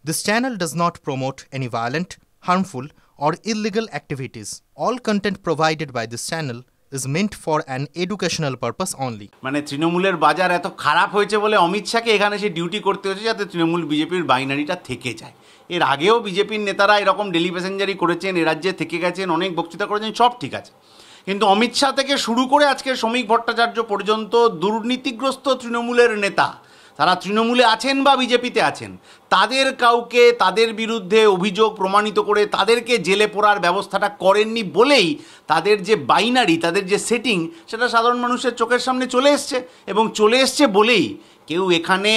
This channel does not promote any violent, harmful, or illegal activities. All content provided by this channel is meant for an educational purpose only. মানে তৃণমূলের বাজার এত খারাপ হয়েছে বলে অমিত শাহকে এখানে সে ডিউটি করতে হয়েছে যাতে তৃণমূল বিজেপির বাইনারিটা থেকে যায়। এর আগেও বিজেপির নেতারা এরকম ডেলি প্যাসেঞ্জারি করেছেন, এ রাজ্যে থেকে গেছেন, অনেক বক্তৃতা করেছেন, সব ঠিক আছে। কিন্তু অমিত শাহ থেকে শুরু করে আজকে শ্রমিক ভট্টাচার্য পর্যন্ত দুর্নীতিগ্রস্ত তৃণমূলের নেতা, তারা তৃণমূলে আছেন বা বিজেপিতে আছেন, তাদের কাউকে তাদের বিরুদ্ধে অভিযোগ প্রমাণিত করে তাদেরকে জেলে পোড়ার ব্যবস্থাটা করেননি বলেই তাদের যে বাইনারি, তাদের যে সেটিং, সেটা সাধারণ মানুষের চোখের সামনে চলে এসছে। এবং চলে এসছে বলেই কেউ এখানে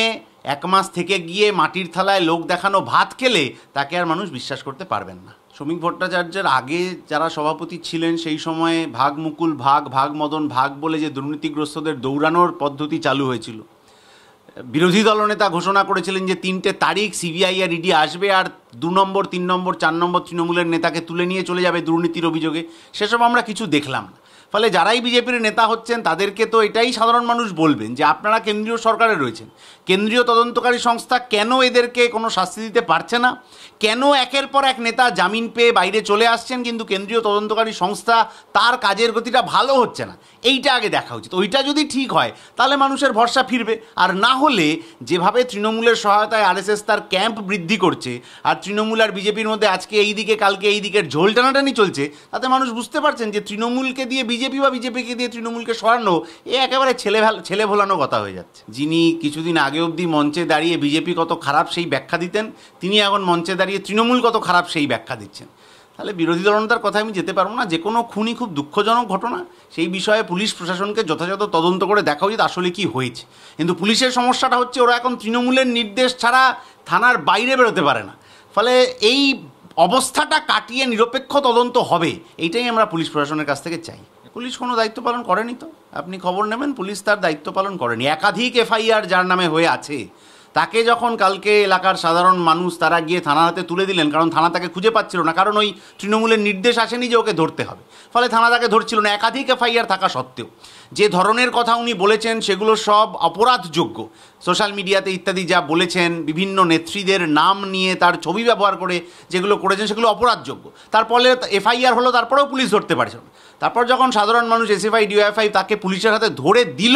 এক মাস থেকে গিয়ে মাটির থালায় লোক দেখানো ভাত খেলে তাকে আর মানুষ বিশ্বাস করতে পারবেন না। শ্রমিক ভট্টাচার্যের আগে যারা সভাপতি ছিলেন সেই সময়ে ভাগ মুকুল ভাগ, ভাগ মদন ভাগ বলে যে দুর্নীতিগ্রস্তদের দৌড়ানোর পদ্ধতি চালু হয়েছিল, বিরোধী দলনেতা ঘোষণা করেছিলেন যে 3টে তারিখ সিবিআই আর ইডি আসবে আর 2 নম্বর 3 নম্বর 4 নম্বর তৃণমূলের নেতাকে তুলে নিয়ে চলে যাবে দুর্নীতির অভিযোগে। সেসব আমরা কিছু দেখলাম না। ফলে যারাই বিজেপির নেতা হচ্ছেন তাদেরকে তো এটাই সাধারণ মানুষ বলবেন যে আপনারা কেন্দ্রীয় সরকারে রয়েছেন, কেন্দ্রীয় তদন্তকারী সংস্থা কেন এদেরকে কোনো শাস্তি দিতে পারছে না? কেন একের পর এক নেতা জামিন পেয়ে বাইরে চলে আসছেন কিন্তু কেন্দ্রীয় তদন্তকারী সংস্থা তার কাজের গতিটা ভালো হচ্ছে না? এইটা আগে দেখা উচিত। ওইটা যদি ঠিক হয় তাহলে মানুষের ভরসা ফিরবে। আর না হলে যেভাবে তৃণমূলের সহায়তায় আরএসএস তার ক্যাম্প বৃদ্ধি করছে আর তৃণমূল আর বিজেপির মধ্যে আজকে এই দিকে কালকে এই দিকের ঝোল টানাটানি চলছে, তাতে মানুষ বুঝতে পারছেন যে তৃণমূলকে দিয়ে বিজেপি বা বিজেপিকে দিয়ে তৃণমূলকে সরানো এ একেবারে ছেলে ভোলানো কথা হয়ে যাচ্ছে। যিনি কিছুদিন আগে অবধি মঞ্চে দাঁড়িয়ে বিজেপি কত খারাপ সেই ব্যাখ্যা দিতেন, তিনি এখন মঞ্চে দাঁড়িয়ে তৃণমূল কত খারাপ সেই ব্যাখ্যা দিচ্ছেন। তাহলে বিরোধী দলনেতার কথা আমি যেতে পারবো না। যে কোনো খুনই খুব দুঃখজনক ঘটনা, সেই বিষয়ে পুলিশ প্রশাসনকে যথাযথ তদন্ত করে দেখা উচিত আসলে কি হয়েছে। কিন্তু পুলিশের সমস্যাটা হচ্ছে ওরা এখন তৃণমূলের নির্দেশ ছাড়া থানার বাইরে বেরোতে পারে না। ফলে এই অবস্থাটা কাটিয়ে নিরপেক্ষ তদন্ত হবে, এইটাই আমরা পুলিশ প্রশাসনের কাছ থেকে চাই। পুলিশ কোনো দায়িত্ব পালন করেনি তো, আপনি খবর নেবেন, পুলিশ তার দায়িত্ব পালন করেনি। একাধিক এফআইআর যার নামে হয়ে আছে, তাকে যখন কালকে এলাকার সাধারণ মানুষ তারা গিয়ে থানার হাতে তুলে দিলেন, কারণ থানা তাকে খুঁজে পাচ্ছিল না, কারণ ওই তৃণমূলের নির্দেশ আসেনি যে ওকে ধরতে হবে, ফলে থানা তাকে ধরছিল না। একাধিক এফআইআর থাকা সত্ত্বেও যে ধরনের কথা উনি বলেছেন সেগুলো সব অপরাধযোগ্য। সোশ্যাল মিডিয়াতে ইত্যাদি যা বলেছেন, বিভিন্ন নেত্রীদের নাম নিয়ে তার ছবি ব্যবহার করে যেগুলো করেছেন সেগুলো অপরাধযোগ্য। তারপরে এফআইআর হলো, তারপরেও পুলিশ ধরতে পারছিল না। তারপর যখন সাধারণ মানুষ এসএফআই ডিওএফআই তাকে পুলিশের হাতে ধরে দিল,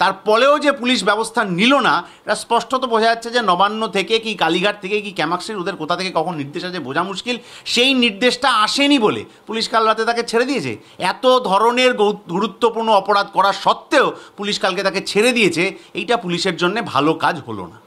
তারপরেও যে পুলিশ ব্যবস্থা নিল না, এটা স্পষ্টত বোঝা যাচ্ছে যে নবান্ন থেকে কি কালীঘাট থেকে কি ক্যামাক্সের ওদের কোথা থেকে কখন নির্দেশ আছে বোঝা মুশকিল। সেই নির্দেশটা আসেনি বলে পুলিশ কাল রাতে তাকে ছেড়ে দিয়েছে। এত ধরনের গুরুত্বপূর্ণ অপরাধ করা সত্ত্বেও পুলিশ কালকে তাকে ছেড়ে দিয়েছে, এইটা পুলিশের জন্য ভালো কাজ হলো না।